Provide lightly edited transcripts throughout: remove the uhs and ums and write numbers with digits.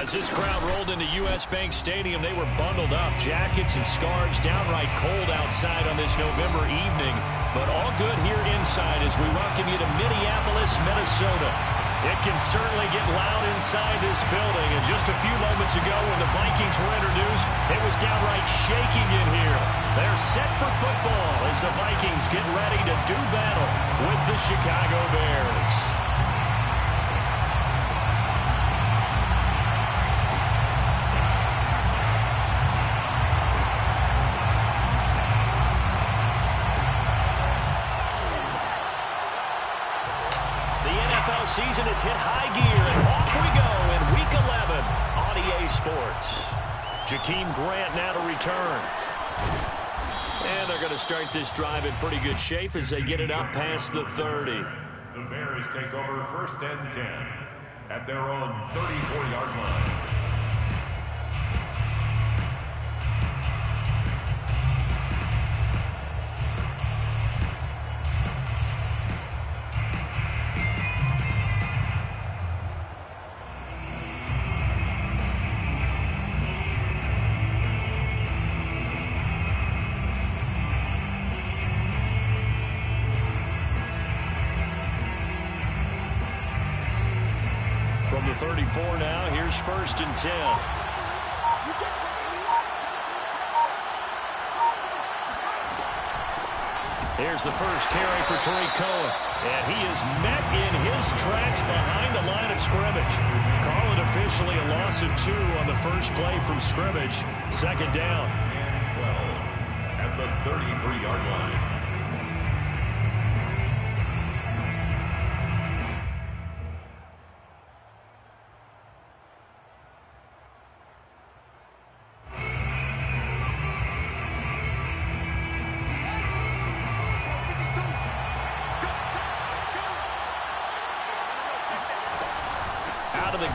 As this crowd rolled into U.S. Bank Stadium, they were bundled up, jackets and scarves, downright cold outside on this November evening, but all good here inside as we welcome you to Minneapolis, Minnesota. It can certainly get loud inside this building, and just a few moments ago when the Vikings were introduced, it was downright shaking in here. They're set for football as the Vikings get ready to do battle with the Chicago Bears. Season has hit high gear, and off we go in Week 11 on EA Sports. Jakeem Grant now to return. And they're going to start this drive in pretty good shape as they get it up past the 30. The Bears take over 1st and 10 at their own 34-yard line. From the 34 now, here's 1st and 10. Here's the first carry for Trey Cohen. And he is met in his tracks behind the line of scrimmage. Call it officially a loss of 2 on the first play from scrimmage. 2nd down. And 12 at the 33-yard line.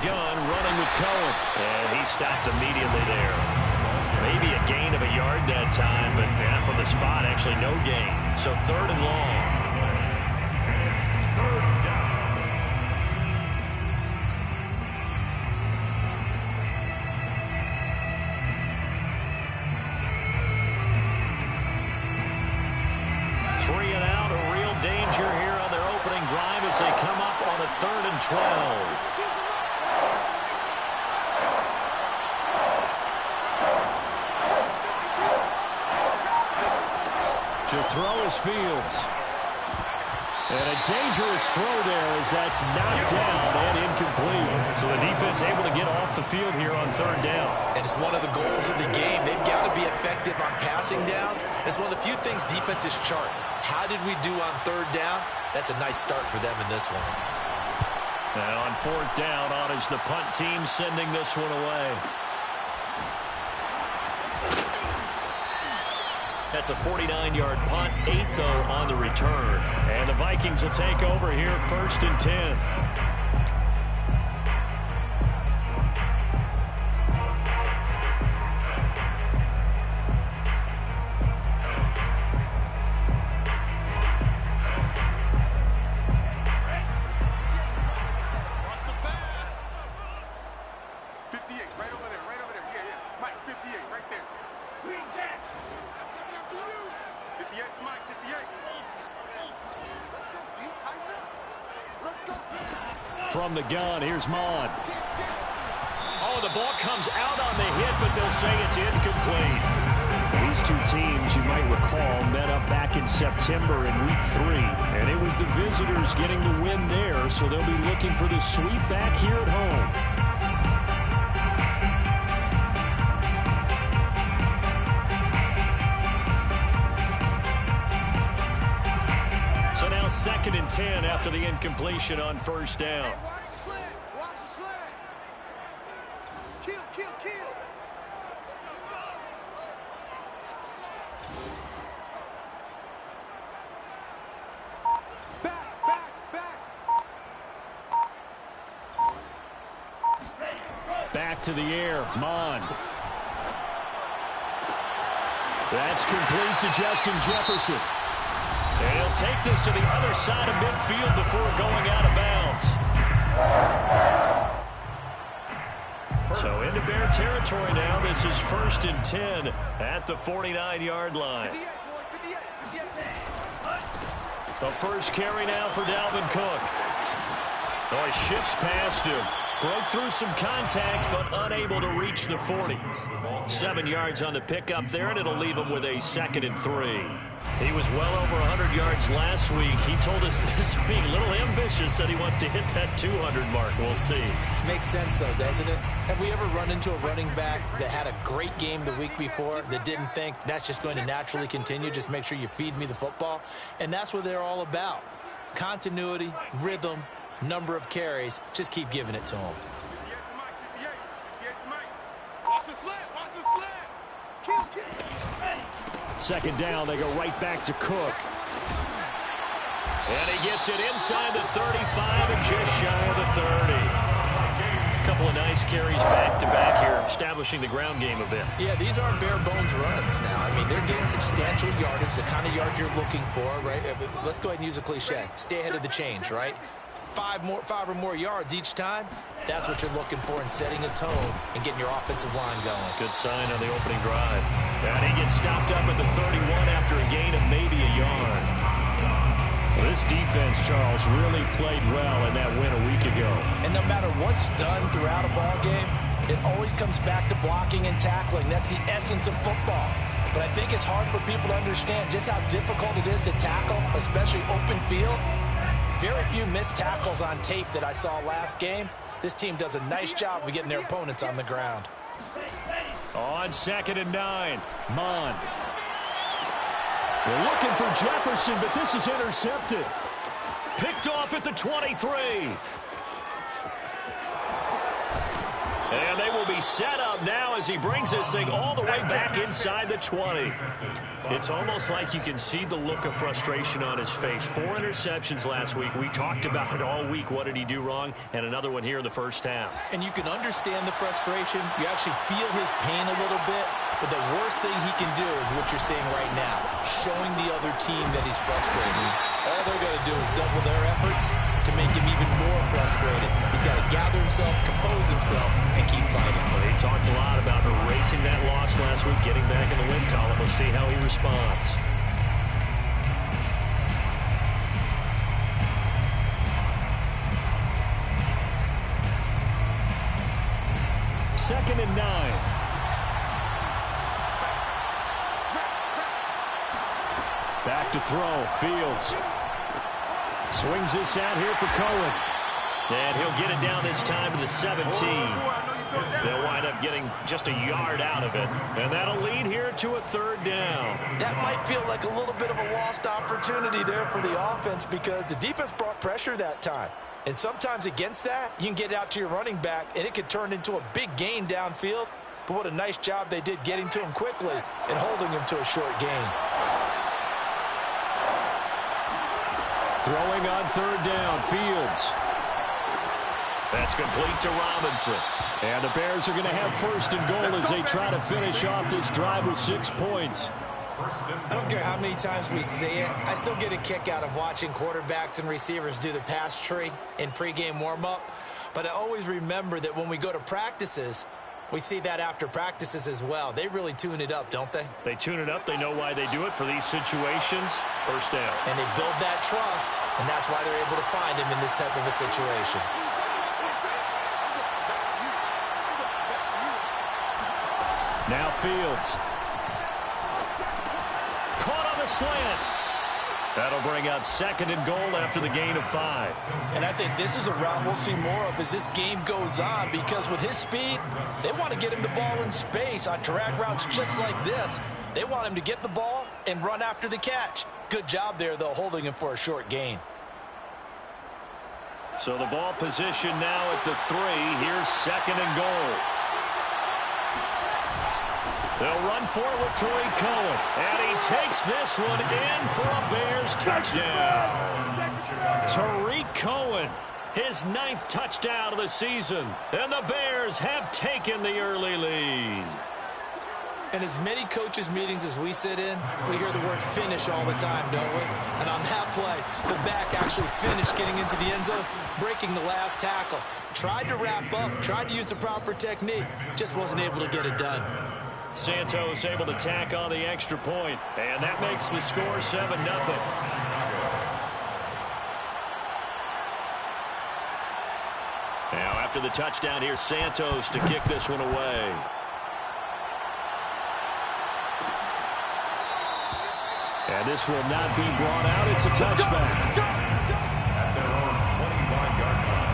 Gun running with Cohen, and he stopped immediately there. Maybe a gain of a yard that time, but from the spot, actually no gain. So 3rd and long. It's 3rd down. Three and out, a real danger here on their opening drive as they come up on a 3rd and 12. To throw is Fields. And a dangerous throw there as that's knocked down and incomplete. So the defense able to get off the field here on 3rd down. And it's one of the goals of the game. They've got to be effective on passing downs. It's one of the few things defenses chart. How did we do on 3rd down? That's a nice start for them in this one. And on 4th down, on is the punt team sending this one away. That's a 49-yard punt, 8 though on the return. And the Vikings will take over here 1st and 10. From the gun, here's Mon. Oh, the ball comes out on the hit, but they'll say it's incomplete. These two teams, you might recall, met up back in September in Week 3. And it was the visitors getting the win there, so they'll be looking for the sweep back here at home. So now 2nd and 10 after the incompletion on 1st down. Back to the air, Mond. That's complete to Justin Jefferson. And he'll take this to the other side of midfield before going out of bounds. So This is 1st and 10 at the 49-yard line. The first carry now for Dalvin Cook. Oh, he shifts past him. Broke through some contact, but unable to reach the 40. 7 yards on the pickup there, and it'll leave him with a 2nd and 3. He was well over 100 yards last week. He told us this week, a little ambitious, said he wants to hit that 200 mark. We'll see. Makes sense, though, doesn't it? Have we ever run into a running back that had a great game the week before that didn't think that's just going to naturally continue? Just make sure you feed me the football. And that's what they're all about. Continuity, rhythm, number of carries. Just keep giving it to them. Second down, they go right back to Cook. And he gets it inside the 35 and just shy of the 30. A couple of nice carries back-to-back here, establishing the ground game a bit. Yeah, these aren't bare-bones runs now. I mean, they're getting substantial yardage, the kind of yards you're looking for, right? Let's go ahead and use a cliche. Stay ahead of the change, right? 5 or more yards each time. That's what you're looking for in setting a tone and getting your offensive line going. Good sign on the opening drive. And he gets stopped up at the 31 after a gain of maybe a yard. This defense, Charles, really played well in that win a week ago. And no matter what's done throughout a ball game, it always comes back to blocking and tackling. That's the essence of football. But I think it's hard for people to understand just how difficult it is to tackle, especially open field. Very few missed tackles on tape that I saw last game. This team does a nice job of getting their opponents on the ground. On 2nd and 9, Mon. They're looking for Jefferson, but this is intercepted. Picked off at the 23. And they will be set up now as he brings this thing all the way back inside the 20. It's almost like you can see the look of frustration on his face. 4 interceptions last week. We talked about it all week. What did he do wrong? And another one here in the first half. And you can understand the frustration. You actually feel his pain a little bit. But the worst thing he can do is what you're seeing right now, showing the other team that he's frustrated. All they're going to do is double their efforts to make him even more frustrated. He's got to gather himself, compose himself, and keep fighting. Well, he talked a lot about erasing that loss last week, getting back in the win column. We'll see how he responds. Second and 9. Back to throw. Fields swings this out here for Cohen. And he'll get it down this time to the 17. They'll wind up getting just a yard out of it. And that'll lead here to a 3rd down. That might feel like a little bit of a lost opportunity there for the offense because the defense brought pressure that time. And sometimes against that, you can get out to your running back, and it could turn into a big gain downfield. But what a nice job they did getting to him quickly and holding him to a short gain. Throwing on 3rd down, Fields. That's complete to Robinson. And the Bears are going to have 1st and goal as they try to finish off this drive with 6 points. I don't care how many times we see it. I still get a kick out of watching quarterbacks and receivers do the pass tree in pregame warm-up. But I always remember that when we go to practices, we see that after practices as well. They really tune it up, don't they? They tune it up. They know why they do it for these situations. 1st down. And they build that trust, and that's why they're able to find him in this type of a situation. Now Fields. Caught on the slant. That'll bring up 2nd and goal after the gain of 5. And I think this is a route we'll see more of as this game goes on because with his speed, they want to get him the ball in space on drag routes just like this. They want him to get the ball and run after the catch. Good job there, though, holding him for a short gain. So the ball position now at the 3. Here's 2nd and goal. They'll run for it with Tariq Cohen. And he takes this one in for a Bears touchdown. Tariq Cohen, his 9th touchdown of the season. And the Bears have taken the early lead. In as many coaches' meetings as we sit in, we hear the word finish all the time, don't we? And on that play, the back actually finished getting into the end zone, breaking the last tackle. Tried to wrap up, tried to use the proper technique, just wasn't able to get it done. Santos able to tack on the extra point, and that makes the score 7-0. Now after the touchdown, here's Santos to kick this one away. And this will not be brought out. It's a touchback. At their own 25-yard line.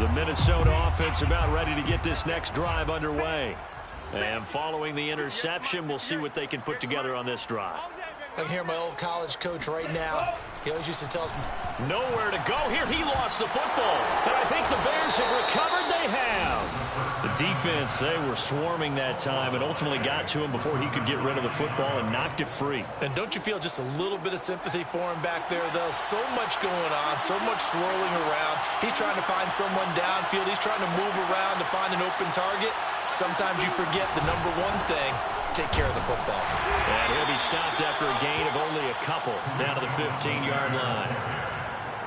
The Minnesota offense about ready to get this next drive underway. And following the interception, we'll see what they can put together on this drive. I can hear my old college coach right now. He always used to tell us, nowhere to go here. He lost the football. And I think the Bears have recovered. They have. The defense, they were swarming that time and ultimately got to him before he could get rid of the football and knocked it free. And don't you feel just a little bit of sympathy for him back there, though? So much going on, so much swirling around. He's trying to find someone downfield. He's trying to move around to find an open target. Sometimes you forget the number one thing, take care of the football. And he'll be stopped after a gain of only a couple down to the 15-yard line.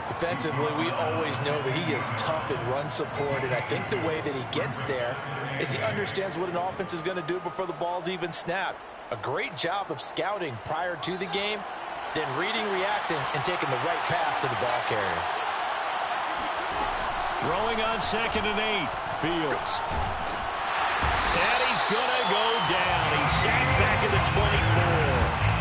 Defensively, we always know that he is tough in run support, and I think the way that he gets there is he understands what an offense is going to do before the ball's even snapped. A great job of scouting prior to the game, then reading, reacting, and taking the right path to the ball carrier. Throwing on 2nd and 8. Fields. And he's going to go down. He's sacked back at the 24.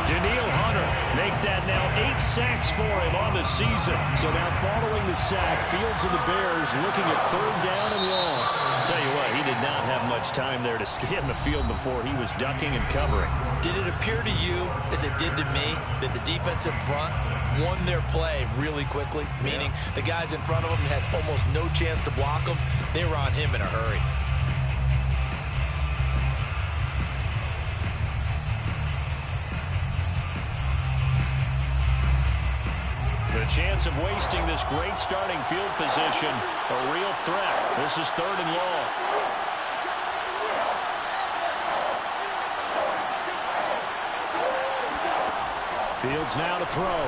Daniil Hunter make that now 8 sacks for him on the season. So now following the sack, Fields and the Bears looking at 3rd down and long. I'll tell you what, he did not have much time there to scan the field before he was ducking and covering. Did it appear to you, as it did to me, that the defensive front won their play really quickly? Meaning the guys in front of him had almost no chance to block him. They were on him in a hurry. The chance of wasting this great starting field position, a real threat. This is 3rd and long. Fields now to throw.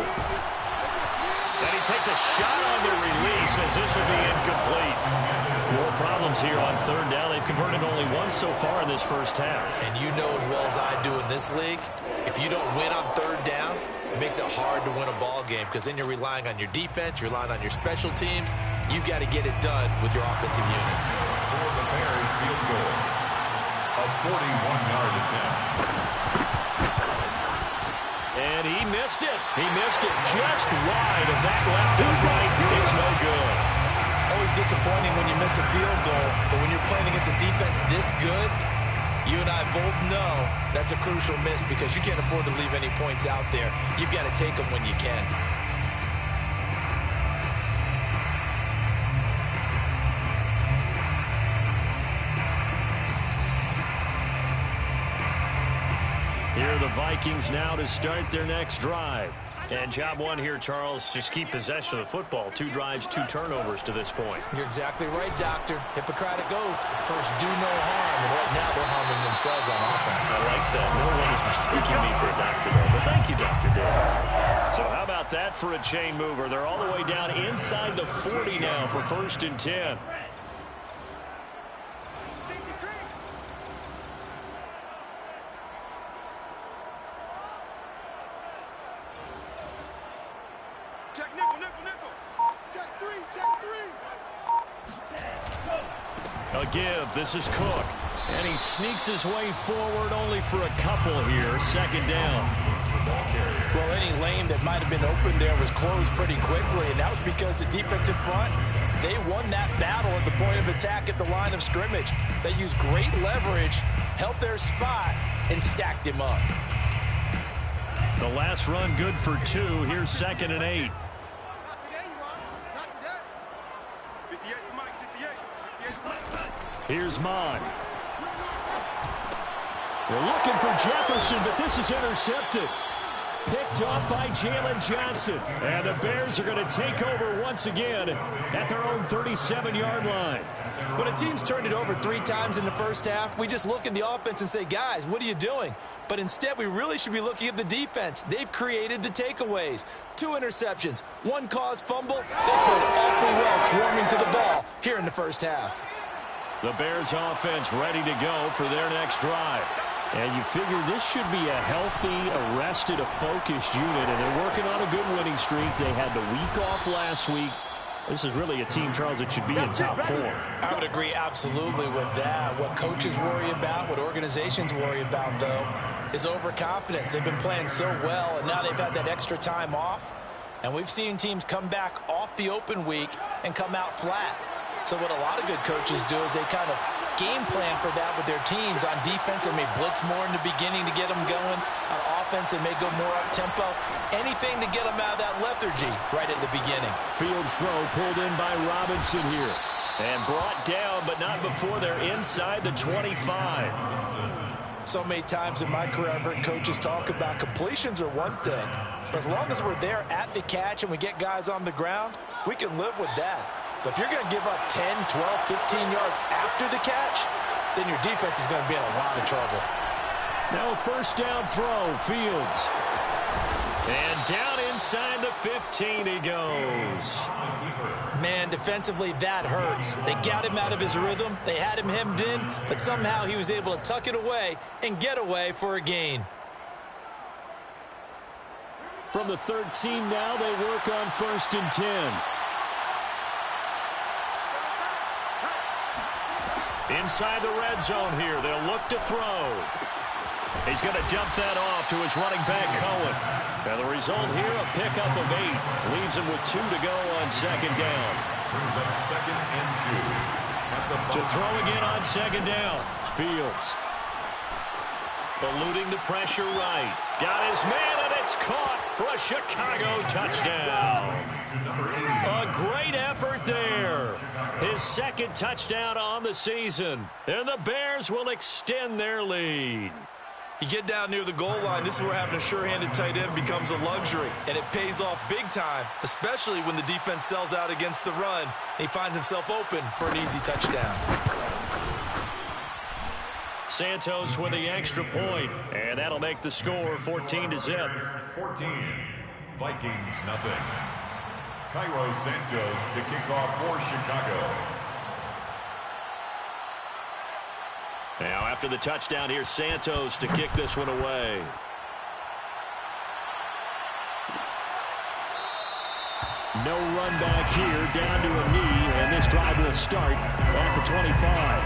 And he takes a shot on the release as this will be incomplete. More problems here on 3rd down. They've converted only once so far in this first half. And you know as well as I do in this league, if you don't win on 3rd down, it makes it hard to win a ball game because then you're relying on your defense, you're relying on your special teams. You've got to get it done with your offensive unit. For the Bears field goal, a 41-yard attempt. And he missed it. He missed it just wide of that left and right. It's no good. Always disappointing when you miss a field goal, but when you're playing against a defense this good, you and I both know that's a crucial miss because you can't afford to leave any points out there. You've got to take them when you can. Here are the Vikings now to start their next drive. And job one here, Charles, just keep possession of the football. 2 drives, 2 turnovers to this point. You're exactly right, Doctor. Hippocratic oath. First, do no harm. And right now, they're harming themselves on offense. I like that. No one is mistaking me for a doctor there. But thank you, Dr. Davis. So how about that for a chain mover? They're all the way down inside the 40 now for 1st and 10. A give. This is Cook. And he sneaks his way forward only for a couple here. 2nd down. Well, any lane that might have been open there was closed pretty quickly, and that was because the defensive front, they won that battle at the point of attack at the line of scrimmage. They used great leverage, held their spot, and stacked him up. The last run good for 2. Here's 2nd and 8. Not today, you are. Not today. 58 for Mike, 58. Here's Mon. They're looking for Jefferson, but this is intercepted. Picked off by Jalen Johnson. And the Bears are going to take over once again at their own 37-yard line. When a team's turned it over 3 times in the first half, we just look at the offense and say, guys, what are you doing? But instead, we really should be looking at the defense. They've created the takeaways. 2 interceptions, 1 caused fumble. They played awfully well swarming to the ball here in the first half. The Bears offense ready to go for their next drive. And you figure this should be a healthy, arrested, a focused unit. And they're working on a good winning streak. They had the week off last week. This is really a team, Charles, that should be in top 4. I would agree absolutely with that. What coaches worry about, what organizations worry about, though, is overconfidence. They've been playing so well, and now they've had that extra time off. And we've seen teams come back off the open week and come out flat. So what a lot of good coaches do is they kind of game plan for that with their teams. On defense, they may blitz more in the beginning to get them going. On offense, they may go more up-tempo. Anything to get them out of that lethargy right at the beginning. Fields throw pulled in by Robinson here. And brought down, but not before they're inside the 25. So many times in my career, I've heard coaches talk about completions are one thing. But as long as we're there at the catch and we get guys on the ground, we can live with that. But if you're going to give up 10, 12, 15 yards after the catch, then your defense is going to be in a lot of trouble. Now a first down throw, Fields. And down inside the 15 he goes. Man, defensively, that hurts. They got him out of his rhythm. They had him hemmed in, but somehow he was able to tuck it away and get away for a gain. From the 13 now, they work on 1st and 10. Inside the red zone here, they'll look to throw. He's going to dump that off to his running back, Cohen. And the result here, a pickup of 8. Leaves him with 2 to go on 2nd down. Brings up 2nd and 2. To throw again on 2nd down. Fields. Eluding the pressure right. Got his man, and it's caught for a Chicago touchdown. A great effort there. His 2nd touchdown on the season. And the Bears will extend their lead. You get down near the goal line, this is where having a sure-handed tight end becomes a luxury. And it pays off big time, especially when the defense sells out against the run. And he finds himself open for an easy touchdown. Santos with the extra point, and that'll make the score 14-0. 14. Vikings nothing. Cairo Santos to kick off for Chicago. Now after the touchdown, here's Santos to kick this one away. No run back here, down to a knee, and this drive will start at the 25.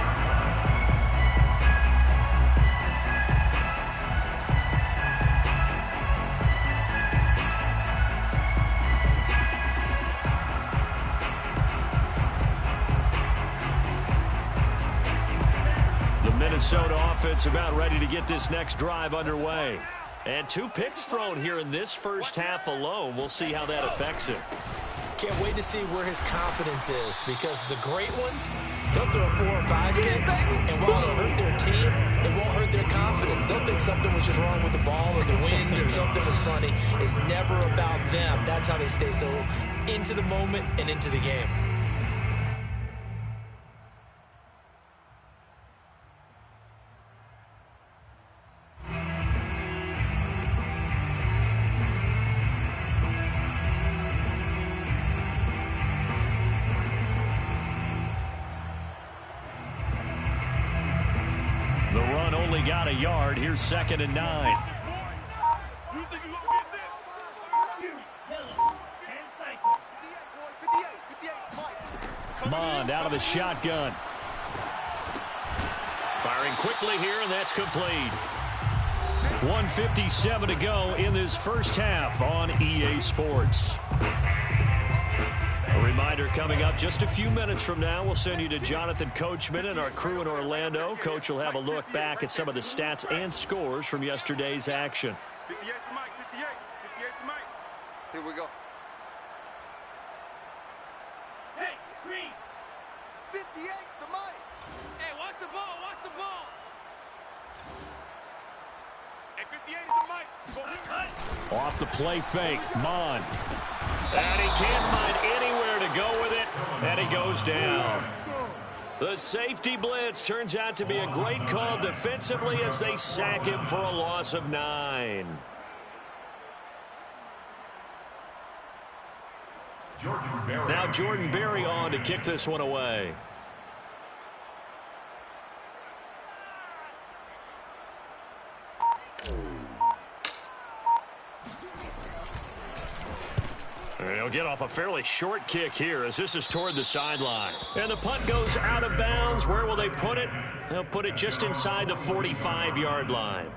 Minnesota offense about ready to get this next drive underway. And 2 picks thrown here in this first half alone. We'll see how that affects him. Can't wait to see where his confidence is, because the great ones, they'll throw 4 or 5 picks, and while it'll hurt their team, it won't hurt their confidence. They'll think something was just wrong with the ball or the wind or something was funny. It's never about them. That's how they stay so into the moment and into the game. Got a yard. Here's 2nd and 9. Mond out of the shotgun. Firing quickly here, and that's complete. 1:57 to go in this first half on EA Sports. A reminder coming up just a few minutes from now, we'll send you to Jonathan Coachman and our crew in Orlando. Coach will have a look back at some of the stats and scores from yesterday's action. 58 to Mike, 58 to Mike. Here we go. Hey, Green. 58's the mic. Hey, watch the ball, watch the ball. Hey, 58 is the mic. Off the play fake, Mon. And he can't find anywhere to go with it, and he goes down. The safety blitz turns out to be a great call defensively as they sack him for a loss of 9. Now Jordan Berry on to kick this one away. He'll get off a fairly short kick here as this is toward the sideline. And the punt goes out of bounds. Where will they put it? They'll put it just inside the 45-yard line.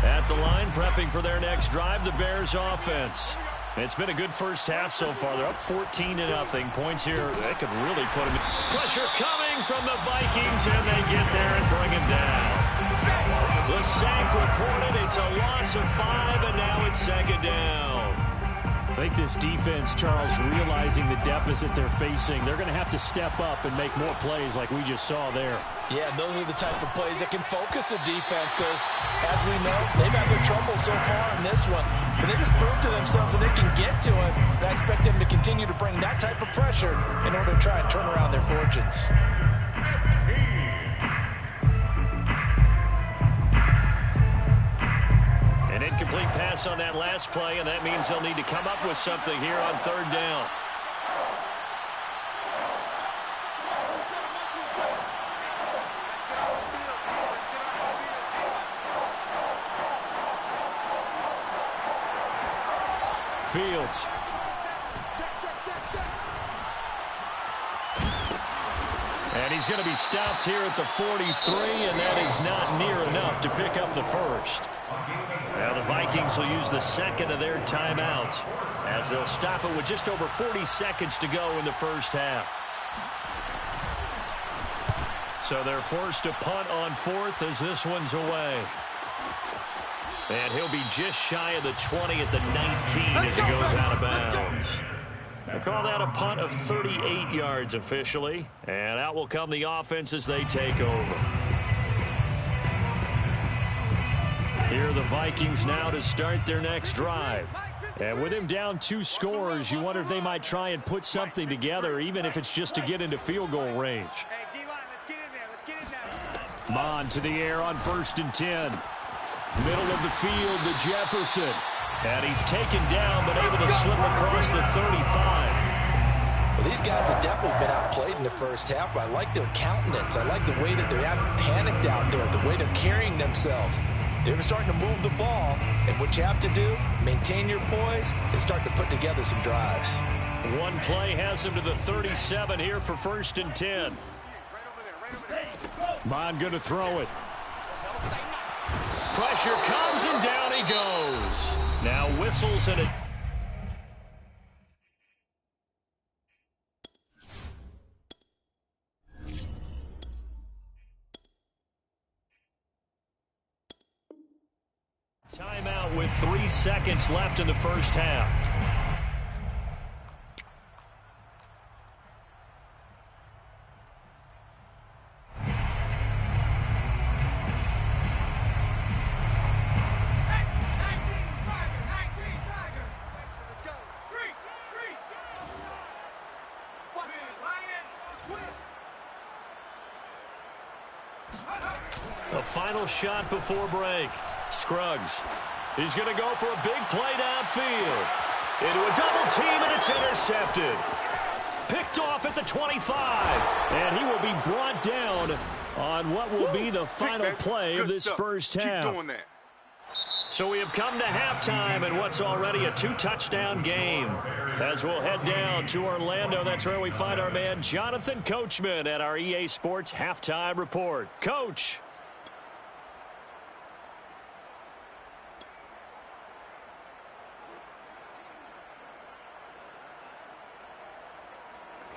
At the line, prepping for their next drive, the Bears offense. It's been a good first half so far. They're up 14-0. Points here, they could really put them in. Pressure coming from the Vikings, and they get there and bring him down. The sack recorded. It's a loss of 5, and now it's second down. I think this defense, Charles, realizing the deficit they're facing, they're going to have to step up and make more plays like we just saw there. Yeah, those are the type of plays that can focus a defense because, as we know, they've had their trouble so far in this one. But they just proved to themselves that they can get to it. And I expect them to continue to bring that type of pressure in order to try and turn around their fortunes. An incomplete pass on that last play, and that means they'll need to come up with something here on third down. Fields. And he's going to be stopped here at the 43, and that is not near enough to pick up the first. Now the Vikings will use the second of their timeouts as they'll stop it with just over 40 seconds to go in the first half. So they're forced to punt on fourth as this one's away. And he'll be just shy of the 20 at the 19 as he goes out of bounds. They call that a punt of 38 yards officially. And out will come the offense as they take over. Here are the Vikings now to start their next drive. And with him down 2 scores, you wonder if they might try and put something together, even if it's just to get into field goal range. Mon to the air on 1st and 10. Middle of the field to Jefferson. And he's taken down, but able to slip across the 35. Well, these guys have definitely been outplayed in the first half. I like their countenance. I like the way that they haven't panicked out there, the way they're carrying themselves. They're starting to move the ball, and what you have to do, maintain your poise and start to put together some drives. One play has him to the 37 here for 1st and 10. Mon going to throw it. Pressure comes, and down he goes. Now whistles and it. Timeout with 3 seconds left in the first half. The final shot before break. Scruggs. He's going to go for a big play downfield. Into a double team, and it's intercepted. Picked off at the 25. And he will be brought down on what will be the final play of this first half. Keep doing that. So we have come to halftime in what's already a 2-touchdown game. As we'll head down to Orlando, that's where we find our man Jonathan Coachman at our EA Sports Halftime Report. Coach.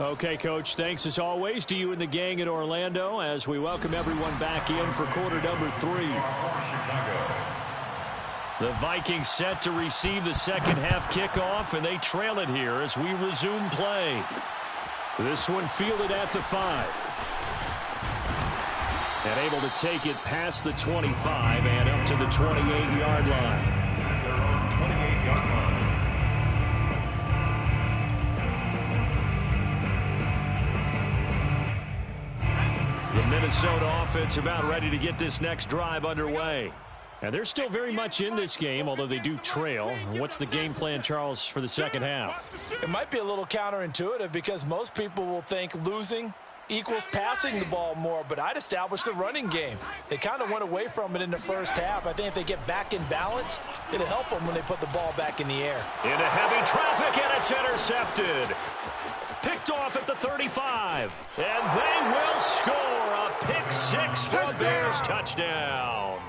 Okay, Coach, thanks as always to you and the gang in Orlando as we welcome everyone back in for quarter number 3. The Vikings set to receive the second half kickoff, and they trail it here as we resume play. This one fielded at the 5. And able to take it past the 25 and up to the 28-yard line. At their own 28-yard line. The Minnesota offense about ready to get this next drive underway. And they're still very much in this game, although they do trail. What's the game plan, Charles, for the second half? It might be a little counterintuitive because most people will think losing equals passing the ball more, but I'd establish the running game. They kind of went away from it in the first half. I think if they get back in balance, it'll help them when they put the ball back in the air. Into heavy traffic, and it's intercepted. Picked off at the 35. And they will score a pick 6 for a Bears touchdown.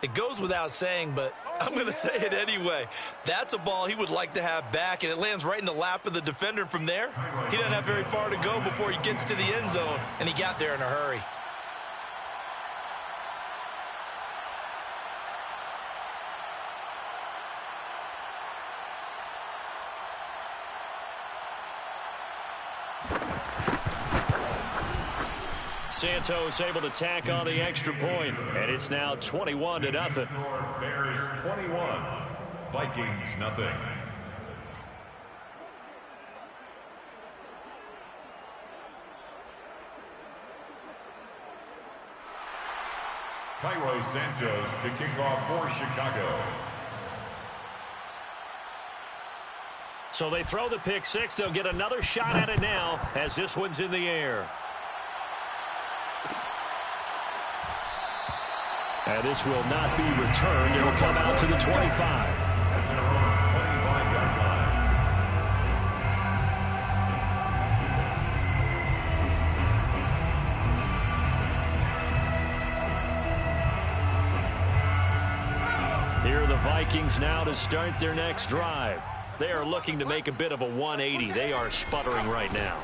It goes without saying, but I'm going to say it anyway. That's a ball he would like to have back, and it lands right in the lap of the defender from there. He doesn't have very far to go before he gets to the end zone, and he got there in a hurry. Santos able to tack on the extra point, and it's now 21-0. Bears 21, Vikings nothing. Cairo Santos to kick off for Chicago. So they throw the pick 6. They'll get another shot at it now as this one's in the air. And this will not be returned. It'll come out to the 25. At their own 25-yard line. Here are the Vikings now to start their next drive. They are looking to make a bit of a 180. They are sputtering right now.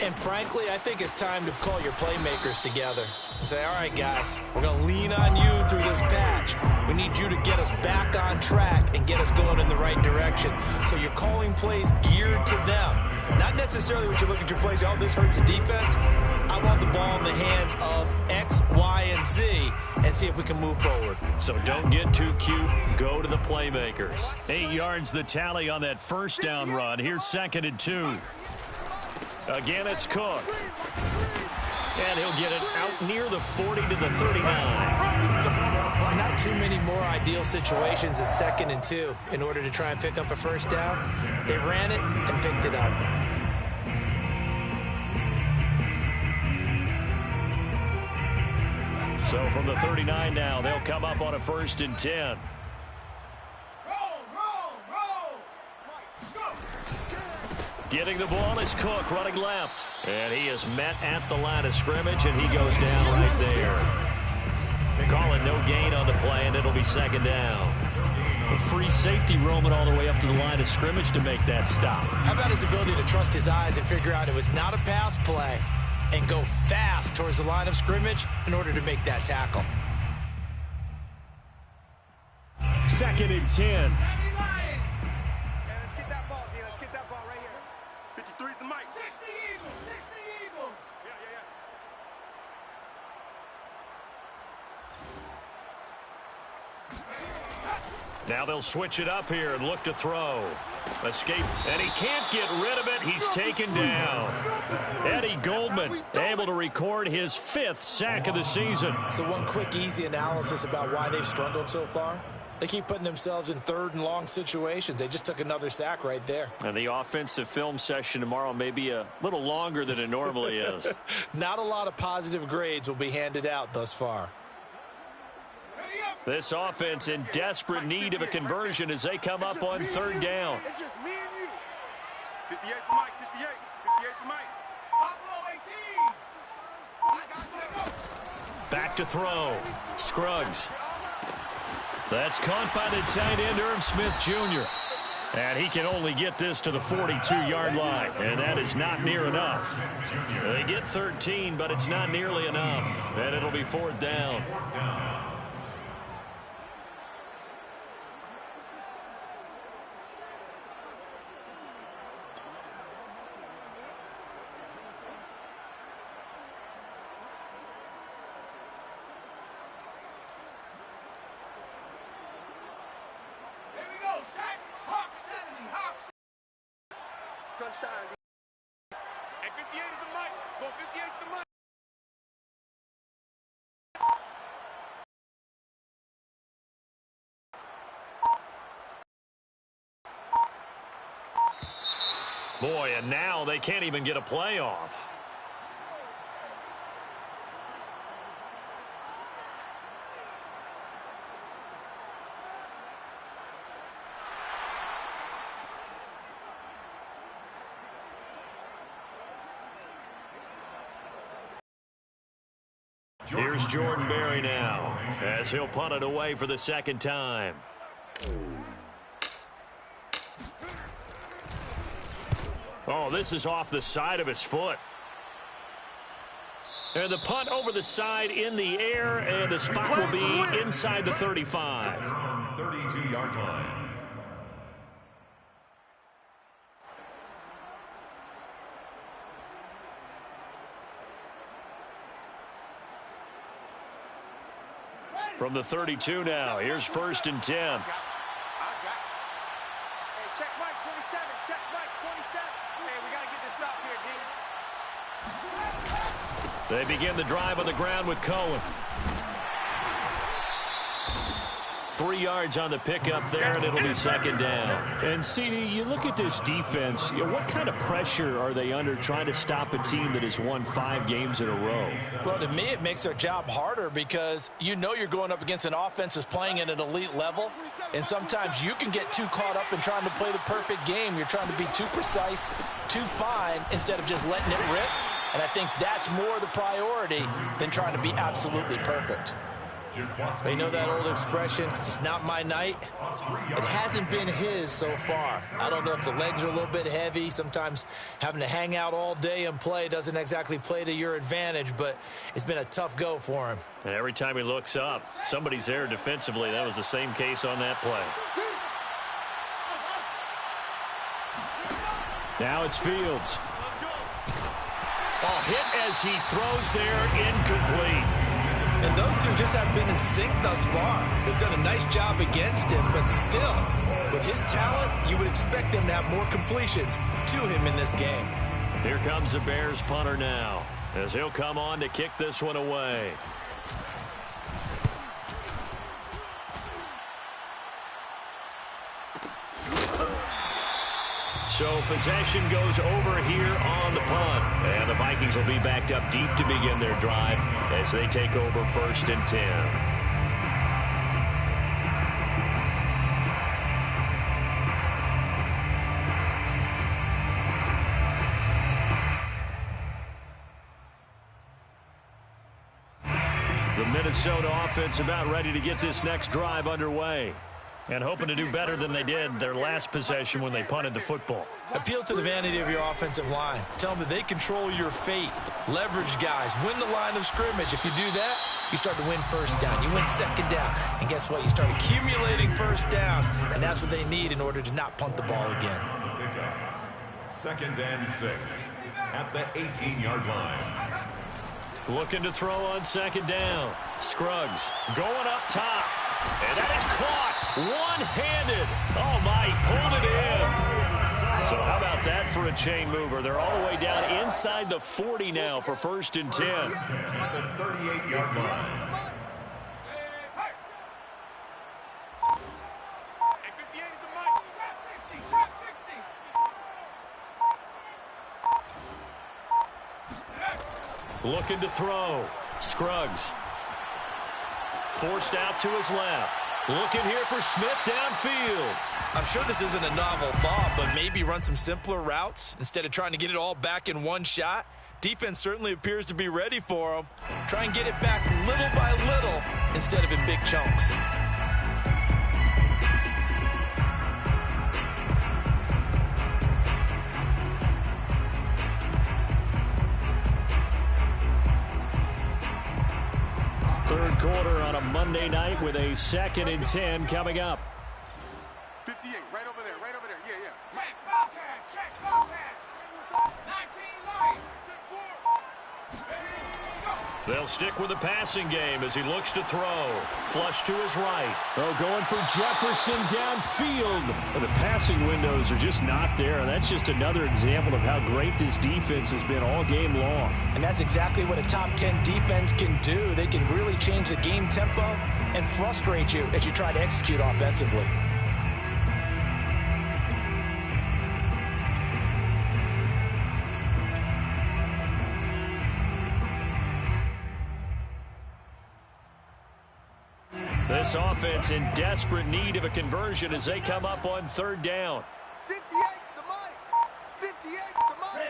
And frankly, I think it's time to call your playmakers together and say, all right, guys, we're going to lean on you through this patch. We need you to get us back on track and get us going in the right direction. So you're calling plays geared to them. Not necessarily what you look at your plays, oh, this hurts the defense. I want the ball in the hands of X, Y, and Z and see if we can move forward. So don't get too cute. Go to the playmakers. 8 yards the tally on that first down run. Here's 2nd and 2. Again, it's Cook. And he'll get it out near the 40 to the 39. Not too many more ideal situations at 2nd and 2 in order to try and pick up a first down. They ran it and picked it up. So from the 39 now, they'll come up on a 1st and 10. Getting the ball is Cook running left. And he is met at the line of scrimmage, and he goes down right there. Calling no gain on the play, and it'll be 2nd down. A free safety roaming all the way up to the line of scrimmage to make that stop. How about his ability to trust his eyes and figure out it was not a pass play and go fast towards the line of scrimmage in order to make that tackle. 2nd and 10. Let's get that ball, D. Let's get that ball right here. 53's the mic. 60 Eagle. 60 Eagle. Now they'll switch it up here and look to throw. Escape, and he can't get rid of it. He's taken down. Eddie Goldman able to record his 5th sack of the season. So one quick, easy analysis about why they've struggled so far. They keep putting themselves in 3rd and long situations. They just took another sack right there. And the offensive film session tomorrow may be a little longer than it normally is. Not a lot of positive grades will be handed out thus far. This offense in desperate need of a conversion as they come up on 3rd down. It's just me and you. 58 for Mike. 58. 58 for Mike. Buffalo 18. Back to throw. Scruggs. That's caught by the tight end, Irv Smith Jr. And he can only get this to the 42-yard line, and that is not near enough. They get 13, but it's not nearly enough, and it'll be 4th down. Crunch time. Hey, 58 is the mic. Go 58 is the mic. Boy, and now they can't even get a playoff. Here's Jordan Berry now, as he'll punt it away for the 2nd time. Oh, this is off the side of his foot. And the punt over the side in the air, and the spot will be inside the 35. 32-yard line. From the 32 now, here's 1st and 10. I got you. Hey, check Mike 27. Check Mike 27. Hey, we got to get this stop here, D. They begin the drive on the ground with Cohen. 3 yards on the pickup there, and it'll be 2nd down. And, CD, you look at this defense, what kind of pressure are they under trying to stop a team that has won 5 games in a row? Well, to me, it makes their job harder because you know you're going up against an offense that's playing at an elite level, and sometimes you can get too caught up in trying to play the perfect game. You're trying to be too precise, too fine, instead of just letting it rip. And I think that's more the priority than trying to be absolutely perfect. You know that old expression, it's not my night? It hasn't been his so far. I don't know if the legs are a little bit heavy. Sometimes having to hang out all day and play doesn't exactly play to your advantage, but it's been a tough go for him. And every time he looks up, somebody's there defensively. That was the same case on that play. Now it's Fields. Oh, hit as he throws there, incomplete. And those two just haven't been in sync thus far. They've done a nice job against him, but still, with his talent, you would expect them to have more completions to him in this game. Here comes the Bears punter now, as he'll come on to kick this one away. So possession goes over here on the punt. And the Vikings will be backed up deep to begin their drive as they take over 1st and 10. The Minnesota offense about ready to get this next drive underway. And hoping to do better than they did their last possession when they punted the football. Appeal to the vanity of your offensive line. Tell them that they control your fate. Leverage guys. Win the line of scrimmage. If you do that, you start to win 1st down. You win 2nd down. And guess what? You start accumulating 1st downs. And that's what they need in order to not punt the ball again. 2nd and 6 at the 18-yard line. Looking to throw on 2nd down. Scruggs going up top. And that is caught one-handed. Oh, my, he pulled it in. So how about that for a chain mover? They're all the way down inside the 40 now for 1st and 10. At the 38-yard line. Hey, 58 is the mic. Trap 60. Trap 60. Looking to throw. Scruggs. Forced out to his left. Looking here for Smith downfield. I'm sure this isn't a novel thought, but maybe run some simpler routes instead of trying to get it all back in one shot. Defense certainly appears to be ready for him. Try and get it back little by little instead of in big chunks. third quarter on a Monday night with a 2nd and 10 coming up. 58, right over there, right over there. Yeah, yeah. Check Bobcat, check Bobcat. 19 light. They'll stick with the passing game as he looks to throw. Flush to his right. Oh, going for Jefferson downfield. Well, the passing windows are just not there, and that's just another example of how great this defense has been all game long. And that's exactly what a top 10 defense can do. They can really change the game tempo and frustrate you as you try to execute offensively. This offense in desperate need of a conversion as they come up on 3rd down. 58's the money. 58's the money.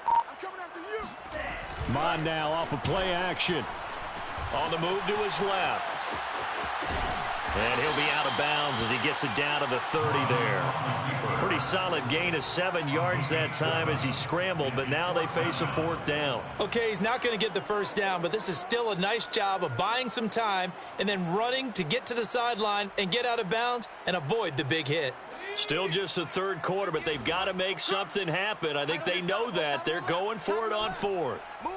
I'm coming after you. Mon now off of play action. On the move to his left. And he'll be out of bounds as he gets it down to the 30 there. Pretty solid gain of 7 yards that time as he scrambled, but now they face a 4th down. Okay, he's not going to get the 1st down, but this is still a nice job of buying some time and then running to get to the sideline and get out of bounds and avoid the big hit. Still just the 3rd quarter, but they've got to make something happen. I think they know that. They're going for it on 4th. Move.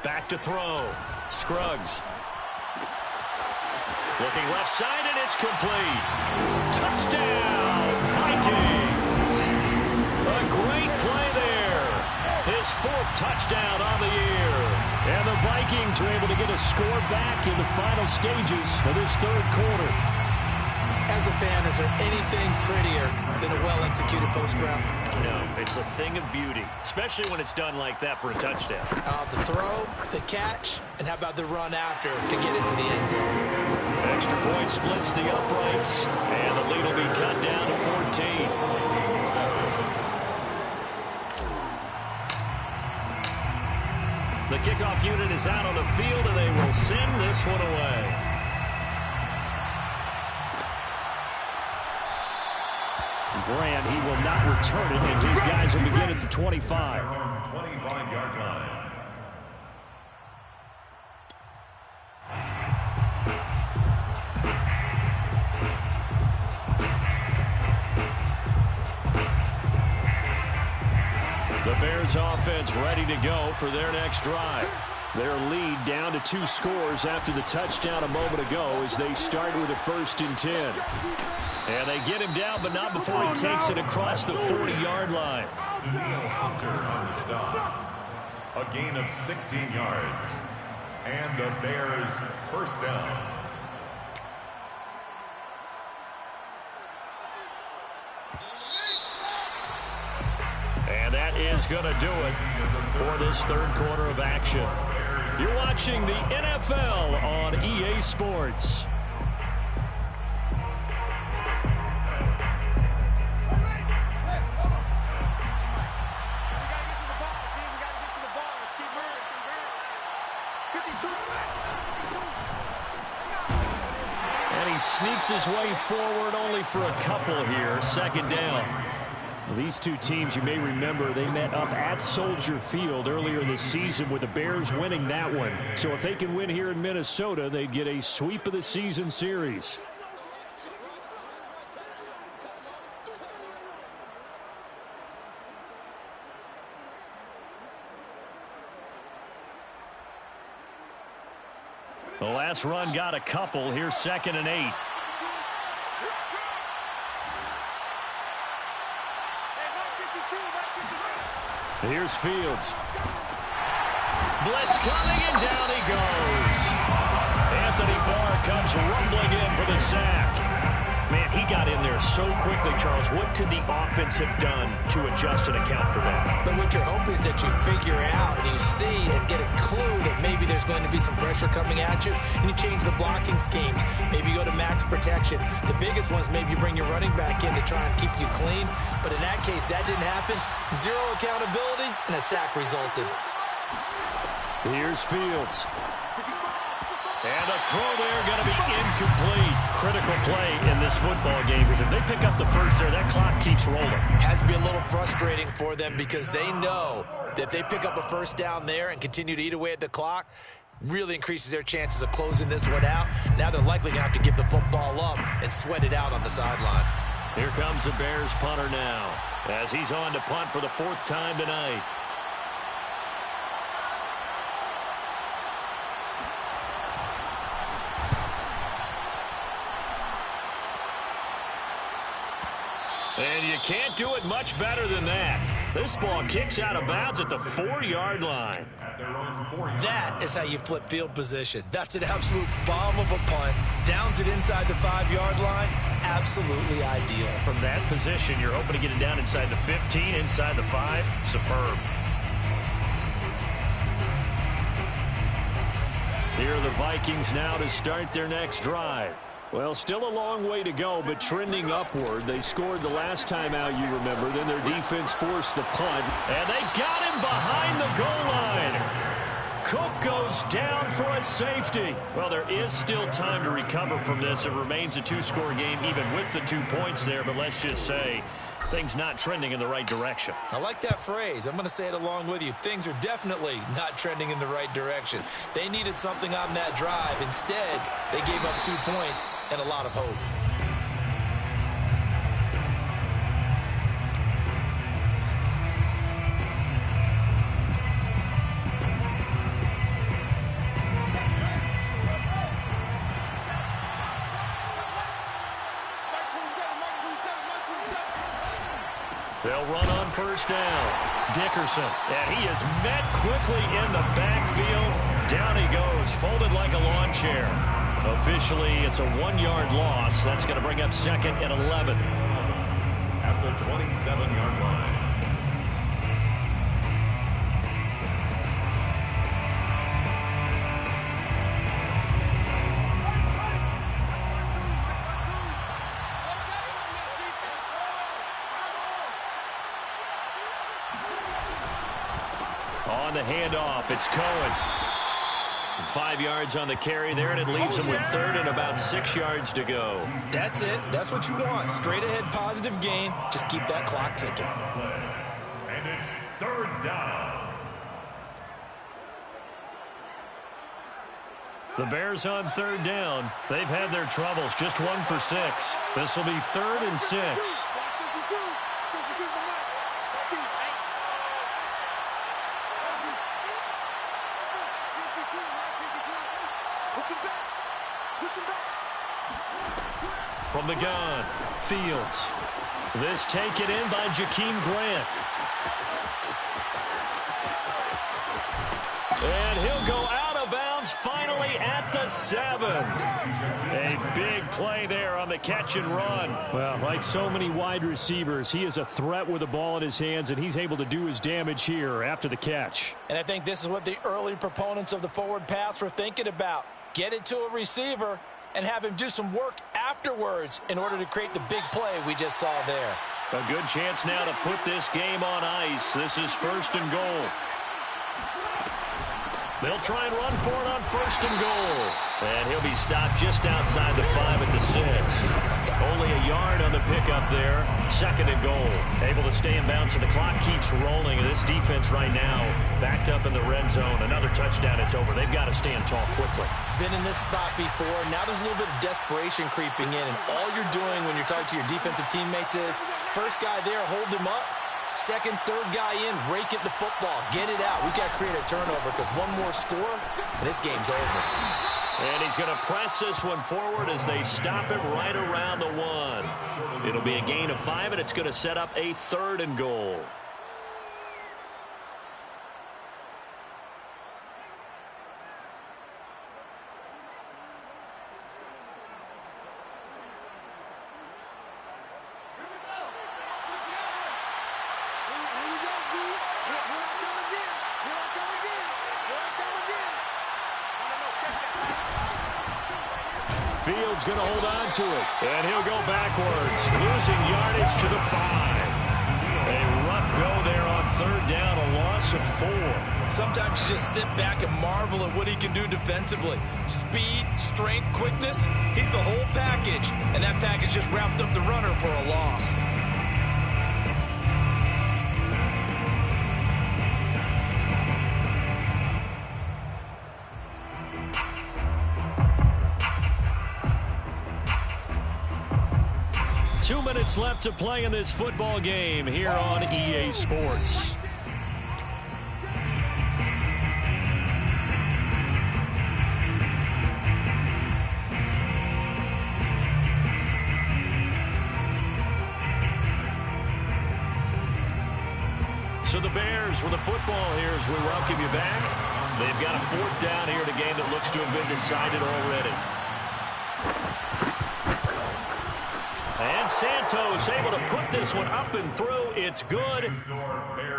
Back to throw. Scruggs. Looking left side, and it's complete. Touchdown, Vikings. A great play there. His 4th touchdown on the year. And the Vikings are able to get a score back in the final stages of this 3rd quarter. As a fan, is there anything prettier than a well-executed post route? No, it's a thing of beauty, especially when it's done like that for a touchdown. The throw, the catch, and how about the run after to get into the end zone? Extra point splits the uprights, and the lead will be cut down to 14. The kickoff unit is out on the field, and they will send this one away. Grant, he will not return it, and these guys will begin at the 25. 25-yard line. The Bears offense ready to go for their next drive. Their lead down to 2 scores after the touchdown a moment ago as they start with a 1st and 10. And they get him down, but not before he takes it across the 40-yard line. Hunter on the stop. A gain of 16 yards. And the Bears 1st down. And that is going to do it for this 3rd quarter of action. You're watching the NFL on EA Sports. And he sneaks his way forward only for a couple here. 2nd down. Well, these two teams, you may remember, they met up at Soldier Field earlier this season with the Bears winning that one. So if they can win here in Minnesota, they'd get a sweep of the season series. The last run got a couple. Here's 2nd and 8. Here's Fields. Blitz coming, and down he goes. Anthony Barr comes rumbling in for the sack. Man, he got in there so quickly, Charles. What could the offense have done to adjust and account for that? But what you're hoping is that you figure out and you see and get a clue that maybe there's going to be some pressure coming at you, and you change the blocking schemes. Maybe you go to max protection. The biggest one is maybe you bring your running back in to try and keep you clean. But in that case, that didn't happen. 0 accountability, and a sack resulted. Here's Fields. And the throw there going to be incomplete. Critical play in this football game, because if they pick up the first there, that clock keeps rolling. Has to be a little frustrating for them because they know that if they pick up a first down there and continue to eat away at the clock, really increases their chances of closing this one out. Now they're likely going to have to give the football up and sweat it out on the sideline. Here comes the Bears punter now, as he's on to punt for the 4th time tonight. And you can't do it much better than that. This ball kicks out of bounds at the 4-yard line. That is how you flip field position. That's an absolute bomb of a punt. Downs it inside the 5-yard line. Absolutely ideal. From that position, you're hoping to get it down inside the 15, inside the 5. Superb. Here are the Vikings now to start their next drive. Well, still a long way to go, but trending upward. They scored the last time out, you remember. Then their defense forced the punt, and they got him behind the goal line. Cook goes down for a safety. Well, there is still time to recover from this. It remains a 2-score game, even with the 2 points there, but let's just say things not trending in the right direction. I like that phrase. I'm going to say it along with you. Things are definitely not trending in the right direction. They needed something on that drive. Instead, they gave up 2 points and a lot of hope. They'll run on first down. Dickerson, and he is met quickly in the backfield. Down he goes, folded like a lawn chair. Officially, it's a 1-yard loss. That's going to bring up 2nd and 11. At the 27-yard line. On the handoff, it's Cohen. 5 yards on the carry there, and it leaves him with 3rd and about 6 yards to go. That's it. That's what you want. Straight ahead positive gain. Just keep that clock ticking. And it's 3rd down. The Bears on 3rd down. They've had their troubles. Just 1 for 6. This will be 3rd and 6. From the gun, Fields. This taken in by Jakeem Grant. And he'll go out of bounds finally at the 7. A big play there on the catch and run. Well, like so many wide receivers, he is a threat with the ball in his hands, and he's able to do his damage here after the catch. And I think this is what the early proponents of the forward pass were thinking about. Get it to a receiver and have him do some work afterwards in order to create the big play we just saw there. A good chance now to put this game on ice. This is 1st and goal. They'll try and run for it on 1st and goal. And he'll be stopped just outside the 5 at the 6. Only a yard on the pickup there. 2nd and goal. Able to stay in bounds, so the clock keeps rolling. And this defense right now backed up in the red zone. Another touchdown, it's over. They've got to stand tall quickly. Been in this spot before. Now there's a little bit of desperation creeping in. And all you're doing when you're talking to your defensive teammates is, first guy there, hold him up. 2nd, 3rd guy in, rake at the football. Get it out. We've got to create a turnover because one more score, and this game's over. And he's going to press this one forward as they stop it right around the 1. It'll be a gain of 5, and it's going to set up a 3rd and goal. Fields going to hold on to it, and he'll go backwards, losing yardage to the 5. A rough go there on 3rd down, a loss loss of 4. Sometimes you just sit back and marvel at what he can do defensively. Speed, strength, quickness, he's the whole package. And that package just wrapped up the runner for a loss. Two minutes left to play in this football game here on EA Sports. So the Bears with the football here as we welcome you back. They've got a 4th down here in a game that looks to have been decided already. And Santos able to put this one up and through. It's good.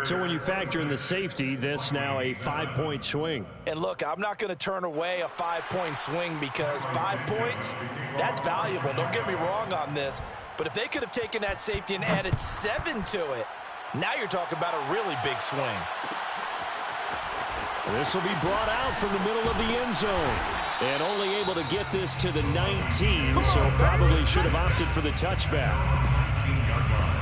So when you factor in the safety, this now a 5-point swing. And look, I'm not going to turn away a 5-point swing because 5 points, that's valuable. Don't get me wrong on this. But if they could have taken that safety and added 7 to it, now you're talking about a really big swing. This will be brought out from the middle of the end zone. And only able to get this to the 19, so probably should have opted for the touchback. 19-yard line.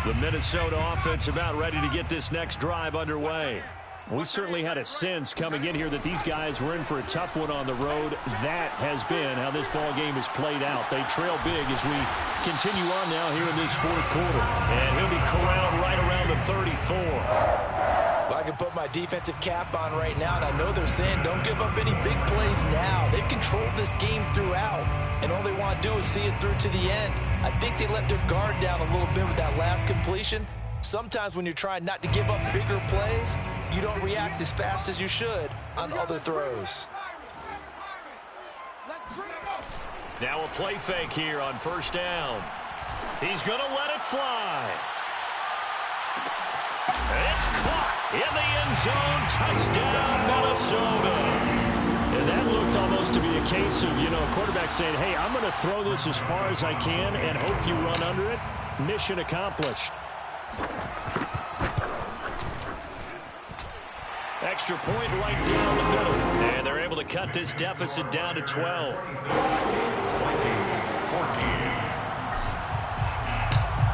The Minnesota offense about ready to get this next drive underway. We certainly had a sense coming in here that these guys were in for a tough one on the road. That has been how this ball game is played out. They trail big as we continue on now here in this 4th quarter. And he'll be corralled right around the 34. Well, I can put my defensive cap on right now, and I know they're saying don't give up any big plays now. They've controlled this game throughout, and all they want to do is see it through to the end. I think they let their guard down a little bit with that last completion. Sometimes when you're trying not to give up bigger plays, you don't react as fast as you should on other throws. Now a play fake here on 1st down. He's going to let it fly. It's caught in the end zone. Touchdown, Minnesota. And that looked almost to be a case of, a quarterback saying, hey, I'm going to throw this as far as I can and hope you run under it. Mission accomplished. Extra point right down the middle. And they're able to cut this deficit down to 12.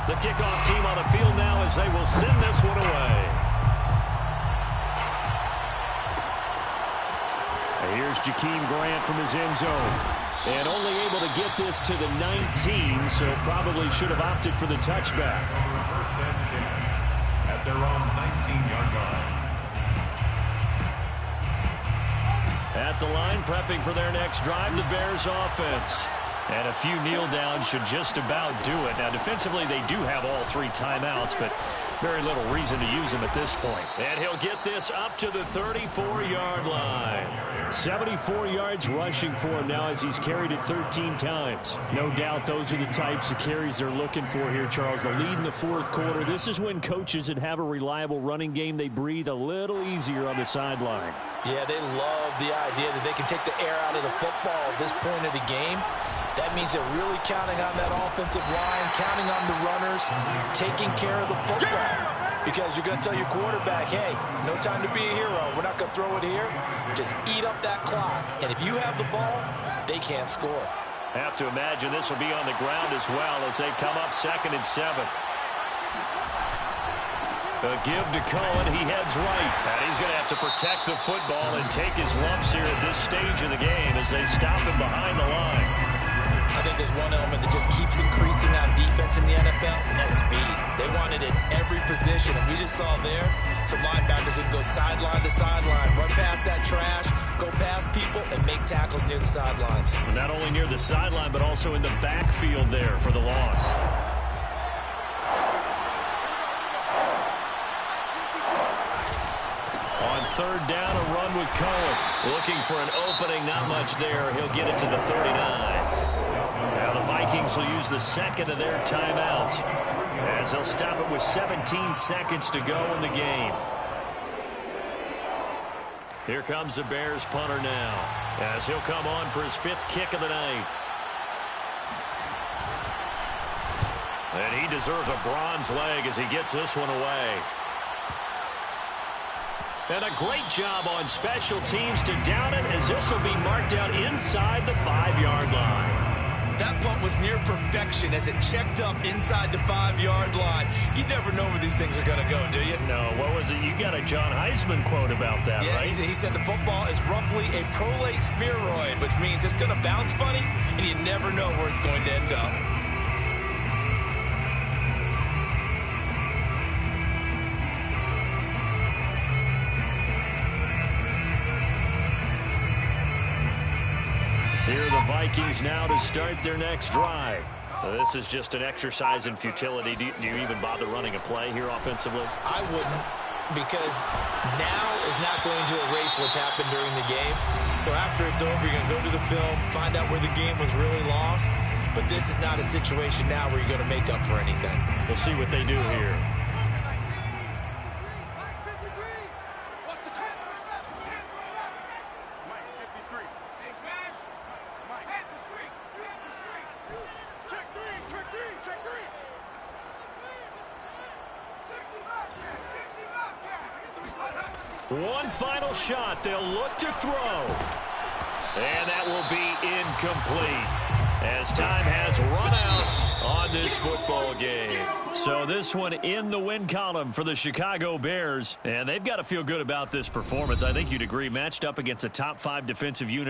The kickoff team on the field now as they will send this one away. And here's Jakeem Grant from his end zone. And only able to get this to the 19, so probably should have opted for the touchback. 1st and 10 at their own 19-yard line. At the line, prepping for their next drive, the Bears offense. And a few kneel downs should just about do it. Now, defensively, they do have all 3 timeouts, but very little reason to use them at this point. And he'll get this up to the 34-yard line. 74 yards rushing for him now as he's carried it 13 times. No doubt those are the types of carries they're looking for here, Charles. The lead in the 4th quarter. This is when coaches that have a reliable running game, they breathe a little easier on the sideline. Yeah, they love the idea that they can take the air out of the football at this point of the game. That means they're really counting on that offensive line, counting on the runners, taking care of the football. Because you're going to tell your quarterback, hey, no time to be a hero. We're not going to throw it here. Just eat up that clock. And if you have the ball, they can't score. Have to imagine this will be on the ground as well as they come up 2nd and 7. A give to Cohen. He heads right. And he's going to have to protect the football and take his lumps here at this stage of the game as they stop him behind the line. I think there's one element that just keeps increasing on defense in the NFL, and that's speed. They want it at every position, and we just saw there some linebackers that go sideline to sideline, run past that trash, go past people, and make tackles near the sidelines. Not only near the sideline, but also in the backfield there for the loss. On 3rd down, a run with Cohen. Looking for an opening, not much there. He'll get it to the 39. Now the Vikings will use the 2nd of their timeouts as they'll stop it with 17 seconds to go in the game. Here comes the Bears punter now, as he'll come on for his 5th kick of the night. And he deserves a bronze leg as he gets this one away. And a great job on special teams to down it, as this will be marked out inside the 5-yard line. That punt was near perfection as it checked up inside the 5-yard line. You never know where these things are going to go, do you? No, what was it? You got a John Heisman quote about that, yeah, right? He said the football is roughly a prolate spheroid, which means it's going to bounce funny, and you never know where it's going to end up. Here are the Vikings now to start their next drive. This is just an exercise in futility. Do you even bother running a play here offensively? I wouldn't, because now is not going to erase what's happened during the game. So after it's over, you're going to go to the film, find out where the game was really lost. But this is not a situation now where you're going to make up for anything. We'll see what they do here. One final shot. They'll look to throw. And that will be incomplete, as time has run out on this football game. So this one in the win column for the Chicago Bears. And they've got to feel good about this performance. I think you'd agree, matched up against a top 5 defensive unit.